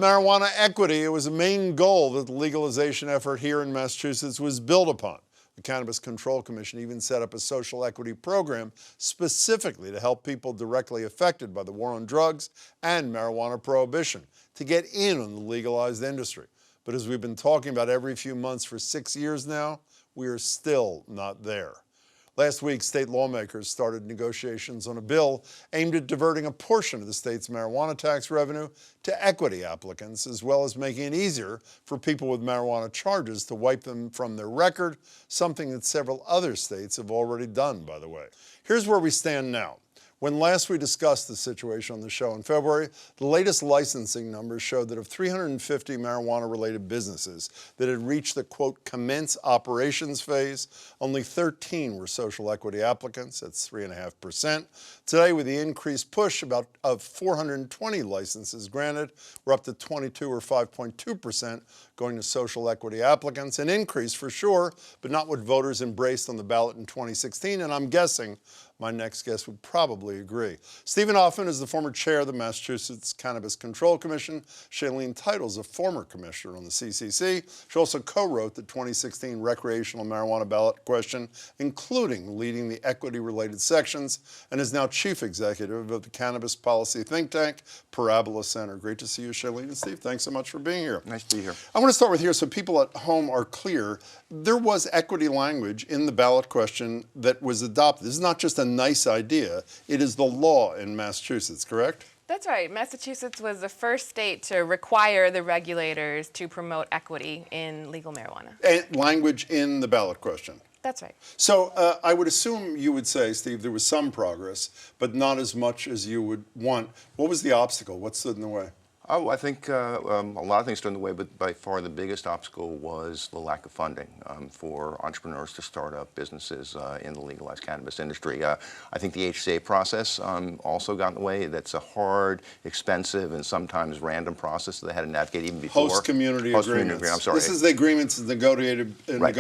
marijuana equity, it was a main goal that the legalization effort here in Massachusetts was built upon. The Cannabis Control Commission even set up a social equity program specifically to help people directly affected by the war on drugs and marijuana prohibition to get in on the legalized industry. But as we've been talking about every few months for 6 years now, we are still not there. Last week, state lawmakers started negotiations on a bill aimed at diverting a portion of the state's marijuana tax revenue to equity applicants, as well as making it easier for people with marijuana charges to wipe them from their record, something that several other states have already done, by the way. Here's where we stand now. When last we discussed the situation on the show in February, the latest licensing numbers showed that of 350 marijuana-related businesses that had reached the, quote, commence operations phase, only 13 were social equity applicants. That's 3.5%. Today, with the increased push of 420 licenses granted, we're up to 22 or 5.2% going to social equity applicants. An increase for sure, but not what voters embraced on the ballot in 2016, and I'm guessing my next guest would probably agree. Stephen Hoffman is the former chair of the Massachusetts Cannabis Control Commission. Shailene Title is a former commissioner on the CCC. She also co-wrote the 2016 recreational marijuana ballot question, including leading the equity-related sections, and is now chief executive of the cannabis policy think tank, Parabola Center. Great to see you, Shailene and Steve. Thanks so much for being here. Nice to be here. I want to start with here so people at home are clear. There was equity language in the ballot question that was adopted. This is not just a nice idea. It is the law in Massachusetts, correct? That's right. Massachusetts was the first state to require the regulators to promote equity in legal marijuana. And language in the ballot question. That's right. So I would assume you would say, Steve, there was some progress, but not as much as you would want. What was the obstacle? What stood in the way? Oh, I think a lot of things stood in the way, but by far the biggest obstacle was the lack of funding for entrepreneurs to start up businesses in the legalized cannabis industry. I think the HCA process also got in the way. That's a hard, expensive, and sometimes random process that they had to navigate even before. Host community agreements. I'm sorry. This is the agreements negotiated Right.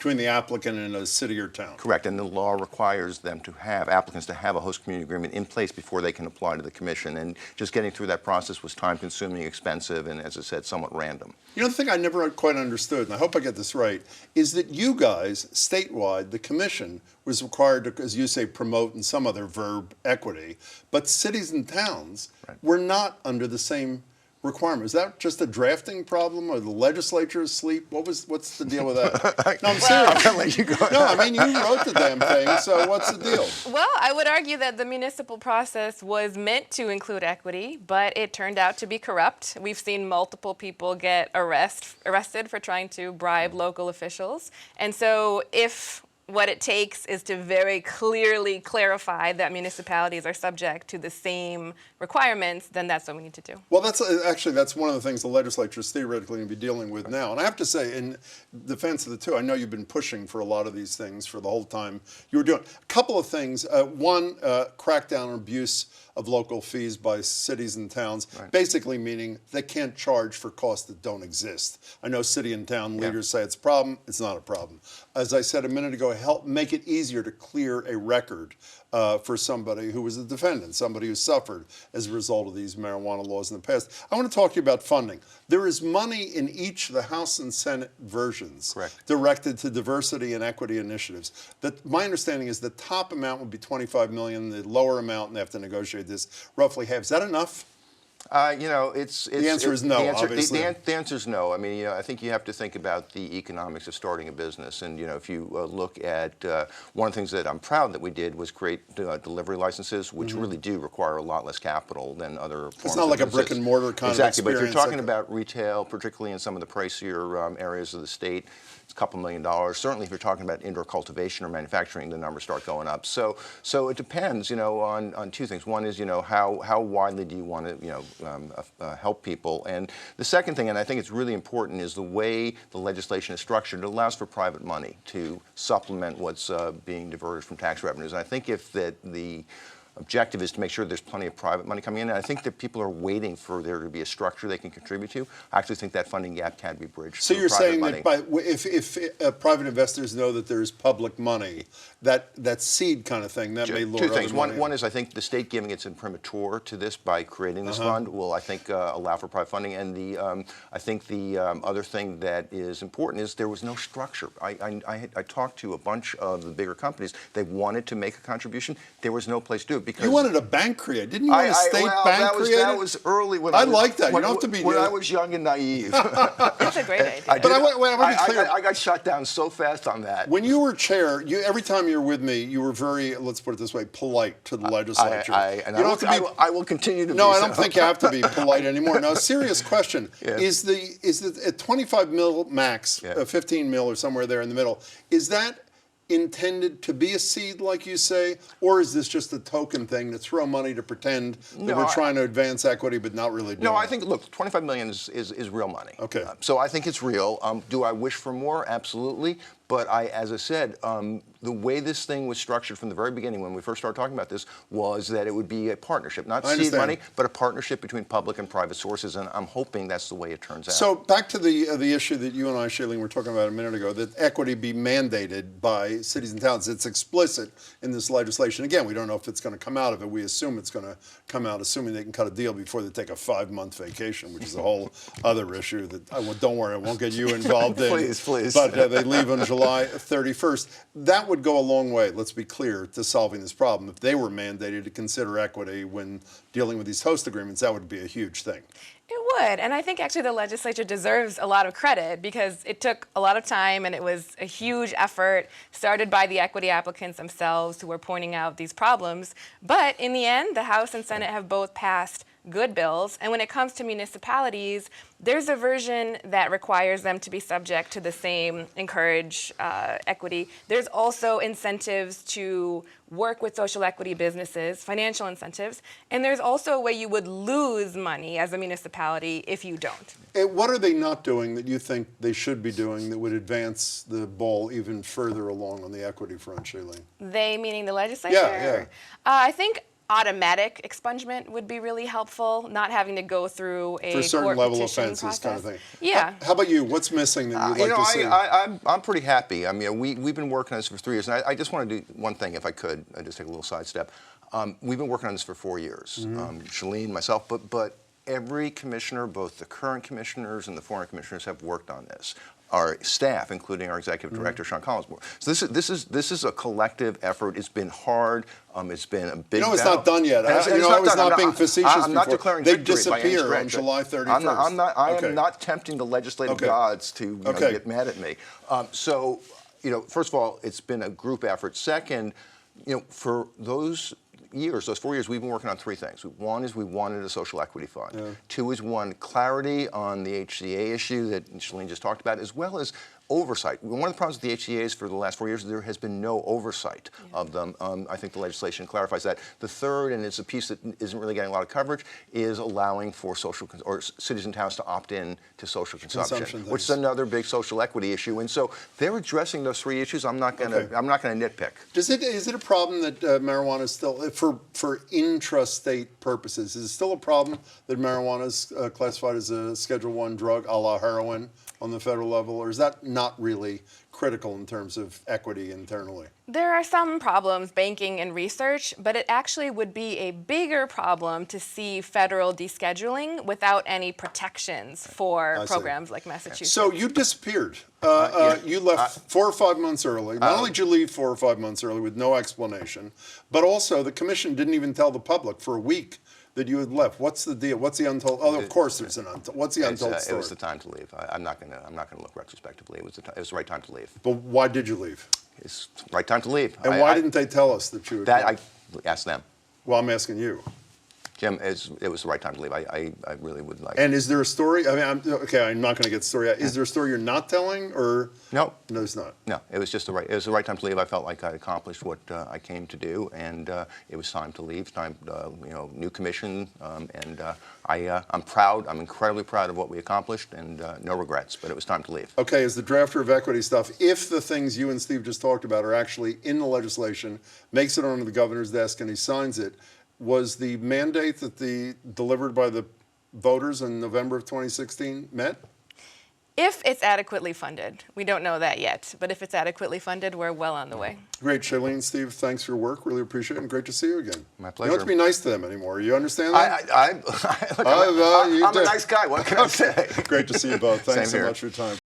between the applicant and a city or town. Correct, and the law requires them to have, applicants to have a host community agreement in place before they can apply to the commission. And just getting through that process was time-consuming, expensive, and as I said, somewhat random. You know, the thing I never quite understood, and I hope I get this right, is that you guys, statewide, the commission, was required to, as you say, promote in some other verb, equity, but cities and towns were not under the same requirement. Is that just a drafting problem, or the legislature asleep? What's the deal with that? No, I'm serious. I'll let you go. No, I mean, you wrote the damn thing, so what's the deal? Well, I would argue that the municipal process was meant to include equity, but it turned out to be corrupt. We've seen multiple people get arrested for trying to bribe local officials. And so if what it takes is to very clearly clarify that municipalities are subject to the same requirements, then that's what we need to do. Well, that's one of the things the legislature is theoretically going to be dealing with now. And I have to say, in defense of the two, I know you've been pushing for a lot of these things for the whole time you were doing. A couple of things. One, crackdown on abuse of local fees by cities and towns, basically meaning they can't charge for costs that don't exist. I know city and town leaders say it's a problem. It's not a problem. As I said a minute ago, help make it easier to clear a record for somebody who was a defendant, somebody who suffered as a result of these marijuana laws in the past. I want to talk to you about funding. There is money in each of the House and Senate versions directed to diversity and equity initiatives. My understanding is the top amount would be $25 million, the lower amount, and they have to negotiate this, roughly half. Is that enough? You know, the answer is no, obviously. The answer is no. I mean, you know, I think you have to think about the economics of starting a business. And, you know, if you look at one of the things that I'm proud that we did was create delivery licenses, which really do require a lot less capital than other forms of business. It's not like a brick and mortar kind of experience. Exactly, but if you're talking about retail, particularly in some of the pricier areas of the state, it's a couple $1 million. Certainly, if you're talking about indoor cultivation or manufacturing, the numbers start going up. So it depends, you know, on two things. One is, you know, how widely do you want to, you know, help people? And the second thing, and I think it's really important, is the way the legislation is structured. It allows for private money to supplement what's being diverted from tax revenues. And I think if the objective is to make sure there's plenty of private money coming in. And I think that people are waiting for there to be a structure they can contribute to. I actually think that funding gap can be bridged. So through you're private saying money. that if private investors know that there's public money, that seed kind of thing, that may lure Two other things. money in. One is I think the state giving its imprimatur to this by creating this fund will, I think, allow for private funding. And I think the other thing that is important is there was no structure. I talked to a bunch of the bigger companies. They wanted to make a contribution. There was no place to do it because You wanted a bank created, didn't you? Want a state bank created? That was early. When I was, like that. You when, don't have to be. when I was young and naive. That's a great idea. But I want to be clear. I got shut down so fast on that. When you were chair, every time you were with me, you were very, let's put it this way, polite to the legislature. I will continue to be. No, I don't think you have to be polite anymore. Now, serious question: Yeah. is the at 25 mil max, 15 mil or somewhere there in the middle? Is that intended to be a seed, like you say, or is this just a token thing to throw money to pretend that we're trying to advance equity but not really doing No, I it? think, look, 25 million is real money. Okay. So I think it's real. Do I wish for more? Absolutely. But as I said, the way this thing was structured from the very beginning when we first started talking about this was that it would be a partnership, not seed money, but a partnership between public and private sources, and I'm hoping that's the way it turns out. So back to the issue that you and I, Shailene, were talking about a minute ago, that equity be mandated by cities and towns. It's explicit in this legislation. Again, we don't know if it's going to come out of it. We assume it's going to come out, assuming they can cut a deal before they take a 5-month vacation, which is a whole other issue that, don't worry, I won't get you involved in. Please. But they leave on July 31st. That would go a long way, let's be clear, to solving this problem. If they were mandated to consider equity when dealing with these host agreements, that would be a huge thing. It would, and I think actually the legislature deserves a lot of credit because it took a lot of time and it was a huge effort started by the equity applicants themselves who were pointing out these problems. But in the end, the House and Senate have both passed good bills, and when it comes to municipalities, there's a version that requires them to be subject to the same encourage equity. There's also incentives to work with social equity businesses, financial incentives, and there's also a way you would lose money as a municipality if you don't. What are they not doing that you think they should be doing that would advance the ball even further along on the equity front, Shailene? They meaning the legislature? Yeah. I think automatic expungement would be really helpful, not having to go through a For certain court level petition offenses process. kind of thing. Yeah. How about you? What's missing that you'd like to see? I'm pretty happy. I mean, we've been working on this for 3 years, and I just want to do one thing, if I could. I just take a little sidestep. We've been working on this for 4 years. Shailene, myself, but every commissioner, both the current commissioners and the former commissioners, have worked on this. Our staff, including our executive director, Sean Collins. So this is a collective effort. It's been hard. It's been a big It's battle. not done yet. And I was not being facetious I'm not before. declaring They victory by any disappear stretch. on July 31st. I am not tempting the legislative gods to get mad at me. So, first of all, it's been a group effort. Second, for those years, those 4 years, we've been working on 3 things. One is we wanted a social equity fund. Yeah. 2 is clarity on the HCA issue that Shailene just talked about, as well as oversight. One of the problems with the HCAs for the last 4 years is there has been no oversight of them. I think the legislation clarifies that. The third, and it's a piece that isn't really getting a lot of coverage, is allowing for cities and towns to opt in to social consumption, which is another big social equity issue. And so they're addressing those 3 issues. I'm not going to nitpick. Is it a problem that marijuana is still, for intrastate purposes, is it still a problem that marijuana is classified as a Schedule I drug, a la heroin, on the federal level, or is that not really critical in terms of equity internally? There are some problems, banking and research, but it actually would be a bigger problem to see federal descheduling without any protections for programs like Massachusetts. So you disappeared. You left 4 or 5 months early. Not only did you leave 4 or 5 months early with no explanation, but also the commission didn't even tell the public for a week that you had left. What's the deal? What's the untold? Oh, of course, there's an untold. What's the untold story? It was the time to leave. I'm not going to look retrospectively. It was the right time to leave. But why did you leave? It's the right time to leave. And why didn't they tell us that you had that? left? I asked them. Well, I'm asking you. Jim, it was the right time to leave. I really would like. And is there a story? I mean, I'm not going to get the story out. Is there a story you're not telling, or No. no, there's not. No, it was just it was the right time to leave. I felt like I accomplished what I came to do, and it was time to leave. Time, new commission, and I'm proud. I'm incredibly proud of what we accomplished, and no regrets. But it was time to leave. Okay, as the drafter of equity stuff, if the things you and Steve just talked about are actually in the legislation, makes it onto the governor's desk, and he signs it, was the mandate that delivered by the voters in November of 2016 met? If it's adequately funded. We don't know that yet, but if it's adequately funded, we're well on the way. Great. Shailene, Steve, thanks for your work. Really appreciate it, and great to see you again. My You pleasure. don't have to be nice to them anymore. You understand that? Look, I'm you a do. nice guy. What can I say? Great to see you both. Thanks Same so here. much for your time.